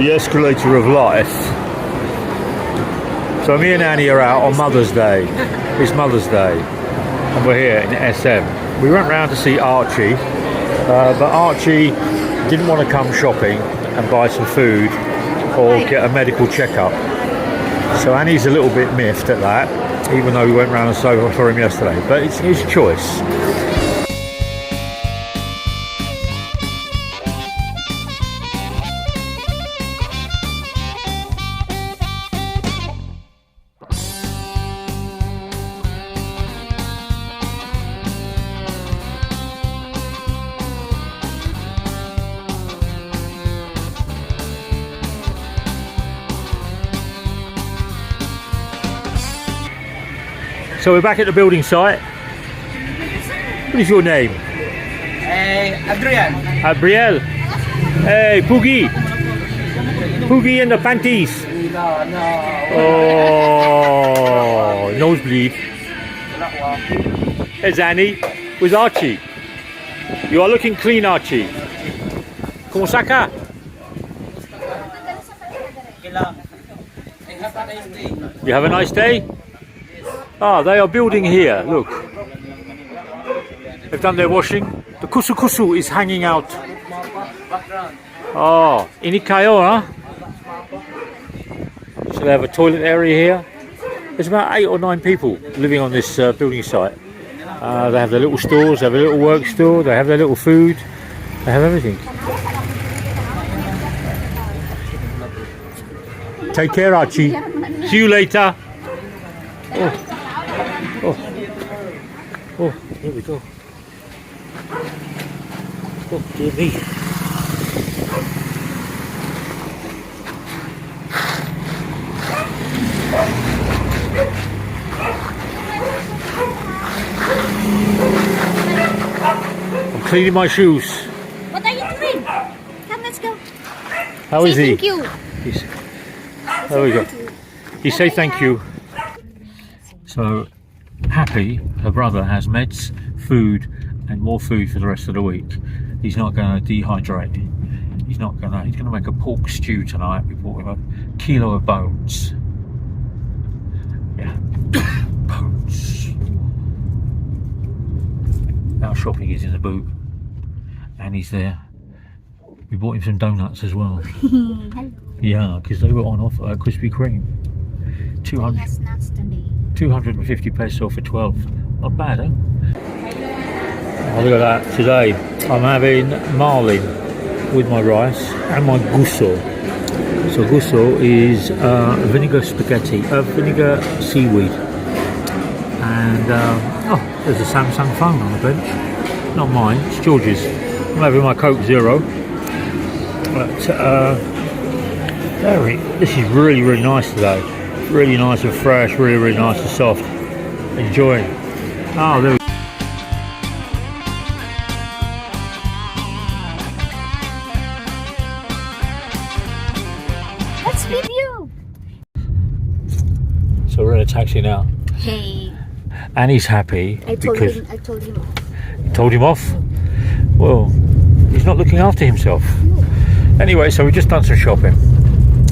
the escalator of life. So me and Annie are out on Mother's Day. It's Mother's Day, and we're here in SM. We went round to see Archie, but Archie didn't want to come shopping and buy some food or get a medical checkup. So Annie's a little bit miffed at that, even though we went round and saw him yesterday. But it's his choice. So we're back at the building site. What is your name? Adrian. Gabriel. Hey, Poogie. Poogie in the panties. No. Oh, nosebleed. There's Annie with Archie. You are looking clean, Archie. ¿Cómo saca? You have a nice day? Ah, they are building here, look. They've done their washing. The kusu kusu is hanging out. Oh, ini kayo, huh? So they have a toilet area here. There's about 8 or 9 people living on this building site. They have their little stores, they have a little work store, they have their little food, they have everything. Take care, Archie. See you later. Oh, here we go. Oh, dear me. I'm cleaning my shoes. What are you doing? Come, let's go. How is he? Thank you. There we go. You say thank you. So, Happy, her brother, has meds, food, and more food for the rest of the week. He's not going to dehydrate. He's going to make a pork stew tonight. We bought him a kilo of bones. Yeah, bones. Our shopping is in the boot, and he's there. We bought him some donuts as well. Hello. Yeah, because they were on offer at Krispy Kreme. 250 peso for 12. Not bad, eh? Oh, look at that. Today I'm having marlin with my rice and my gusto. So gusto is vinegar spaghetti, vinegar seaweed. And oh, there's a Samsung phone on the bench. Not mine, it's George's. I'm having my Coke Zero. But this is really, really nice today. Really nice and fresh, really, really nice and soft. Enjoying. Oh, there we go. Let's video. So we're in a taxi now. Hey. Annie's happy because I told him. you told him off. Well, he's not looking after himself. Anyway, so we've just done some shopping.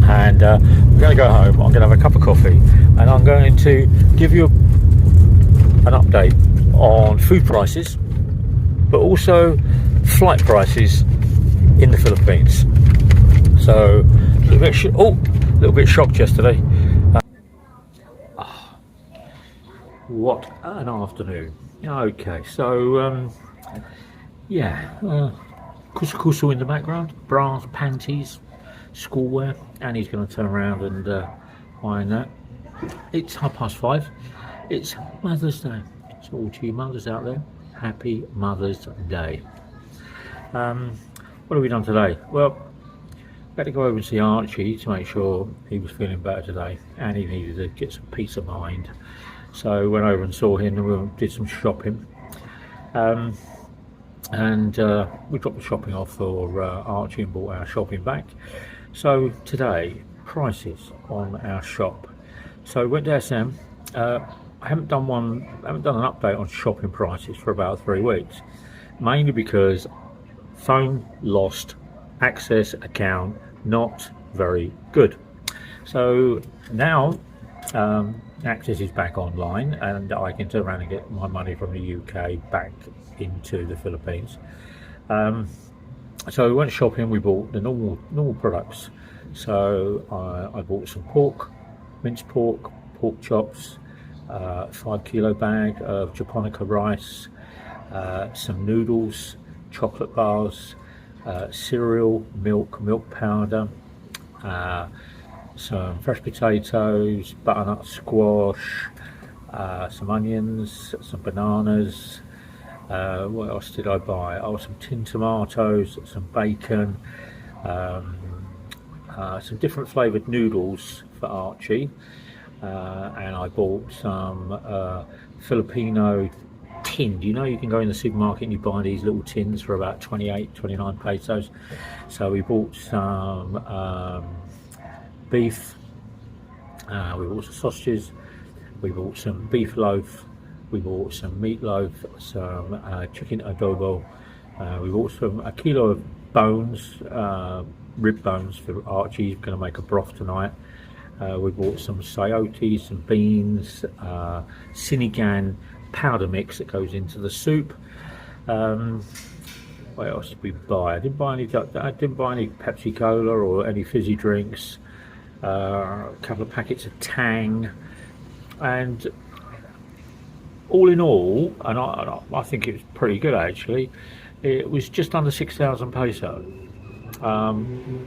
And we're going to go home. I'm going to have a cup of coffee and I'm going to give you an update on food prices, but also flight prices in the Philippines. So a little bit shocked yesterday. What an afternoon. Okay, so yeah, kusu in the background, bras, panties, schoolwear. Annie's going to turn around and iron that. It's 5:30. It's Mother's Day. So all to you mothers out there, happy Mother's Day. What have we done today? Well, we had to go over and see Archie to make sure he was feeling better today, and he needed to get some peace of mind. So went over and saw him and we did some shopping. And we dropped the shopping off for Archie and bought our shopping back. So today, prices on our shop. So went to SM. I haven't done an update on shopping prices for about 3 weeks, mainly because phone lost, access account not very good. So now Access is back online, and I can turn around and get my money from the UK back into the Philippines. So we went shopping. We bought the normal products. So I bought some pork, minced pork, pork chops, 5 kilo bag of japonica rice, some noodles, chocolate bars, cereal, milk powder, some fresh potatoes, butternut squash, some onions, some bananas. What else did I buy? Oh, some tin tomatoes, some bacon, some different flavoured noodles for Archie, and I bought some Filipino tin. You know, you can go in the supermarket and you buy these little tins for about 29 pesos. So we bought some beef, we bought some sausages, we bought some beef loaf, we bought some meatloaf, some chicken adobo, we bought a kilo of bones, rib bones for Archie. He's going to make a broth tonight. We bought some sayote, some beans, sinigang powder mix that goes into the soup. What else did we buy? I didn't buy any Pepsi Cola or any fizzy drinks. A couple of packets of Tang, and all in all, and I think it was pretty good actually. It was just under 6,000 peso,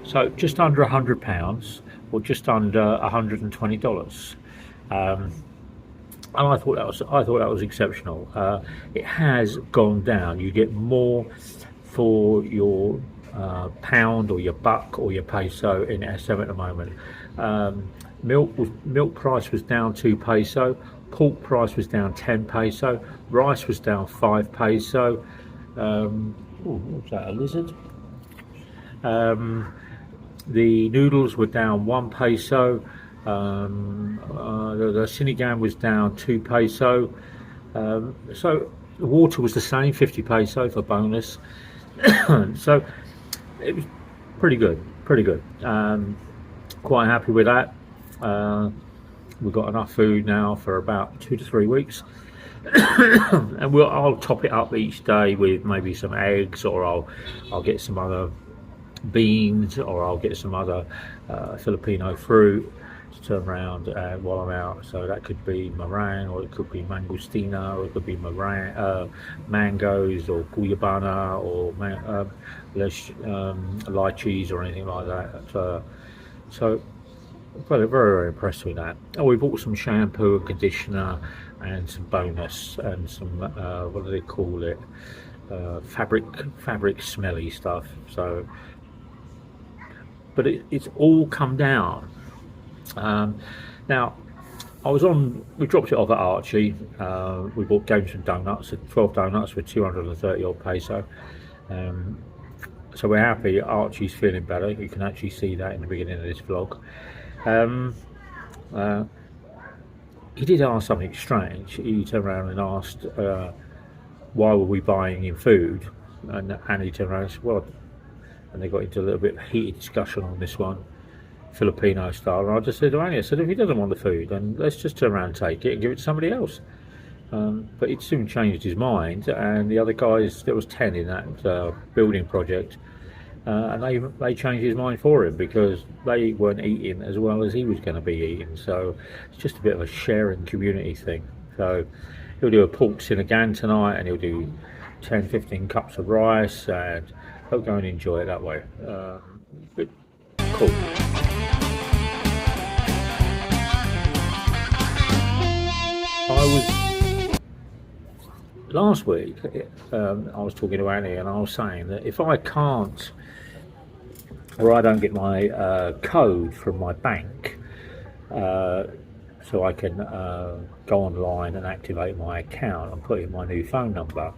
so just under £100, or just under $120. And I thought that was exceptional. It has gone down. You get more for your pound or your buck or your peso in SM at the moment. Milk price was down 2 peso, pork price was down 10 peso, rice was down 5 peso. Was that a lizard? The noodles were down 1 peso. The sinigang was down 2 peso. So the water was the same, 50 peso for bonus. So it was pretty good. Quite happy with that. We've got enough food now for about 2 to 3 weeks. And I'll top it up each day with maybe some eggs, or I'll get some other beans, or I'll get some other Filipino fruit to turn around while I'm out. So that could be meringue, or it could be mangostina, or it could be mangoes, or guyabana, or lychees, or anything like that. So very, very impressed with that. Oh, we bought some shampoo and conditioner and some bonus and some what do they call it, fabric smelly stuff. So but it's all come down. Now we dropped it off at Archie. We gave him some donuts, 12 donuts for 230 odd peso. So we're happy. Archie's feeling better. You can actually see that in the beginning of this vlog. He did ask something strange. He turned around and asked why were we buying in food, and he turned around and said, well, and they got into a little bit of heated discussion on this one, Filipino style, and I just said to Annie, I said, if he doesn't want the food, then let's just turn around and take it and give it to somebody else. But he soon changed his mind, and the other guys, there was 10 in that building project, and they changed his mind for him, because they weren't eating as well as he was going to be eating. So it's just a bit of a sharing community thing. So he'll do a pork sinigang tonight, and he'll do 10-15 cups of rice, and he'll go and enjoy it that way. But cool. Last week, I was talking to Annie, and I was saying that if I can't, or I don't get my code from my bank, so I can go online and activate my account and put in my new phone number,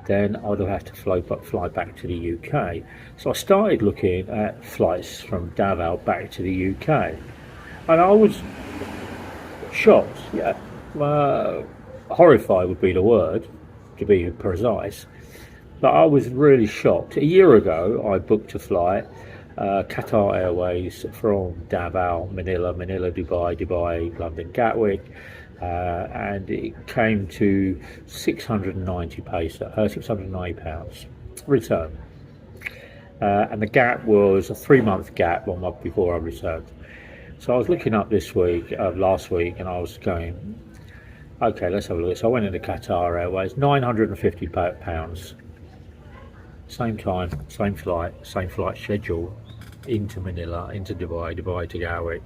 then I would have to fly back to the UK. So I started looking at flights from Davao back to the UK, and I was shocked. Yeah, horrified would be the word, to be precise, but I was really shocked. A year ago I booked a flight Qatar Airways from Davao, Manila, Dubai, London, Gatwick, and it came to 690 £690 return. And the gap was a 3-month gap on before I returned. So I was looking up last week, and I was going, okay, let's have a look. So I went into Qatar Airways, £950, same time, same flight schedule, into Manila, into Dubai to Gatwick.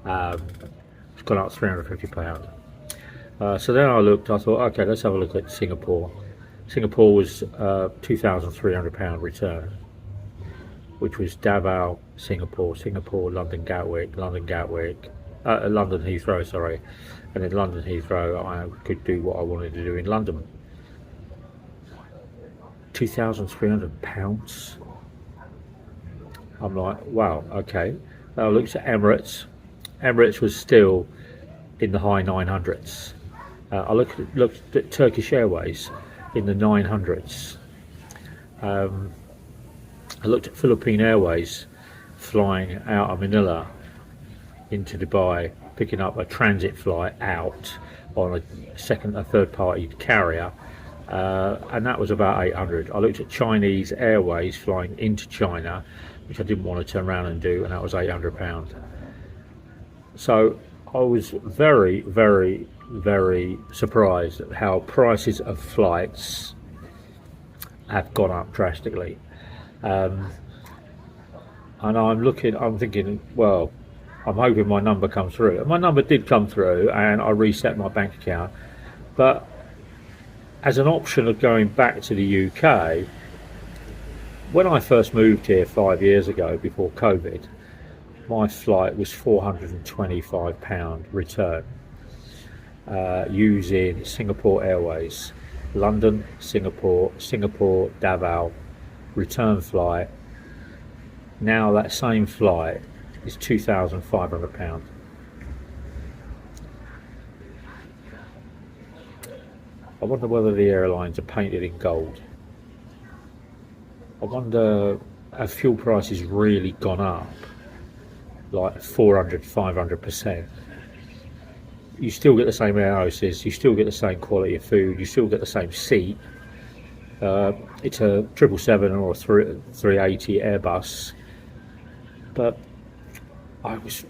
It's gone up £350. So then I looked, I thought, okay, let's have a look at Singapore. Singapore was £2,300 return, which was Davao, Singapore, London Heathrow, sorry. And in London Heathrow, I could do what I wanted to do in London. £2,300. I'm like, wow, okay. I looked at Emirates. Emirates was still in the high 900s. I looked at Turkish Airways in the 900s. I looked at Philippine Airways flying out of Manila into Dubai, picking up a transit flight out on a third party carrier, and that was about 800. I looked at Chinese Airways flying into China, which I didn't want to turn around and do, and that was £800. So I was very, very, very surprised at how prices of flights have gone up drastically. And I'm thinking, well, I'm hoping my number comes through. And my number did come through, and I reset my bank account. But as an option of going back to the UK, when I first moved here 5 years ago, before COVID, my flight was £425 return, using Singapore Airways, London, Singapore, Davao, return flight. Now that same flight is £2,500. I wonder whether the airlines are painted in gold. I wonder, have fuel prices really gone up like 400-500%? You still get the same air hostess, you still get the same quality of food, you still get the same seat. It's a 777 or a 380 Airbus, but I was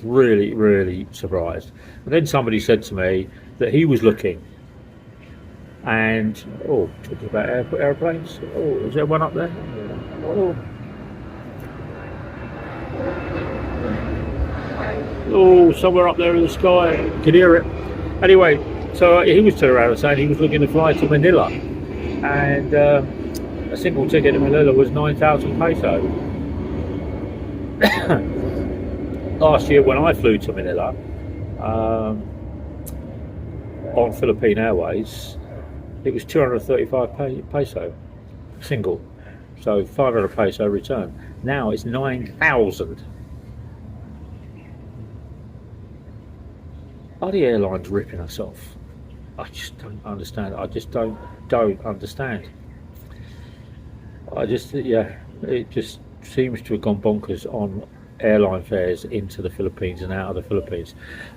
really, really surprised. And then somebody said to me that he was looking, and talking about airplanes. Is there one up there? Somewhere up there in the sky. You can hear it. Anyway, so he was turning around and saying he was looking to fly to Manila, and a single ticket to Manila was 9,000 peso. Last year when I flew to Manila on Philippine Airways, it was 235 peso single, so 500 peso return. Now it's 9,000. Are the airlines ripping us off? I just don't understand. I just don't understand. It just seems to have gone bonkers on airline fares into the Philippines and out of the Philippines.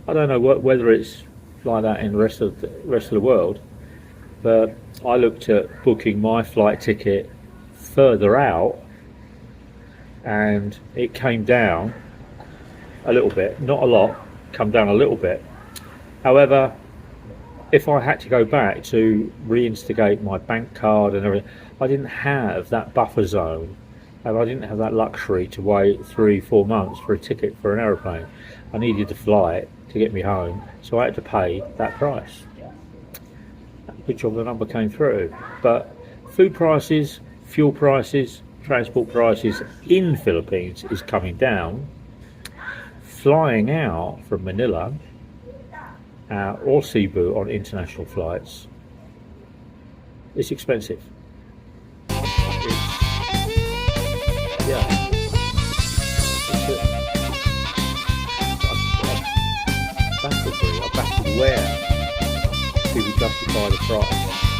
I don't know whether it's like that in the rest of the world, but I looked at booking my flight ticket further out, and it came down a little bit, not a lot, come down a little bit. However, if I had to go back to reinstigate my bank card and everything, I didn't have that buffer zone, and I didn't have that luxury to wait 3-4 months for a ticket for an aeroplane. I needed the flight to get me home, so I had to pay that price, which of the number came through. But food prices, fuel prices, transport prices in Philippines is coming down. Flying out from Manila or Cebu on international flights, it's expensive. I'm baffled where people justify the price.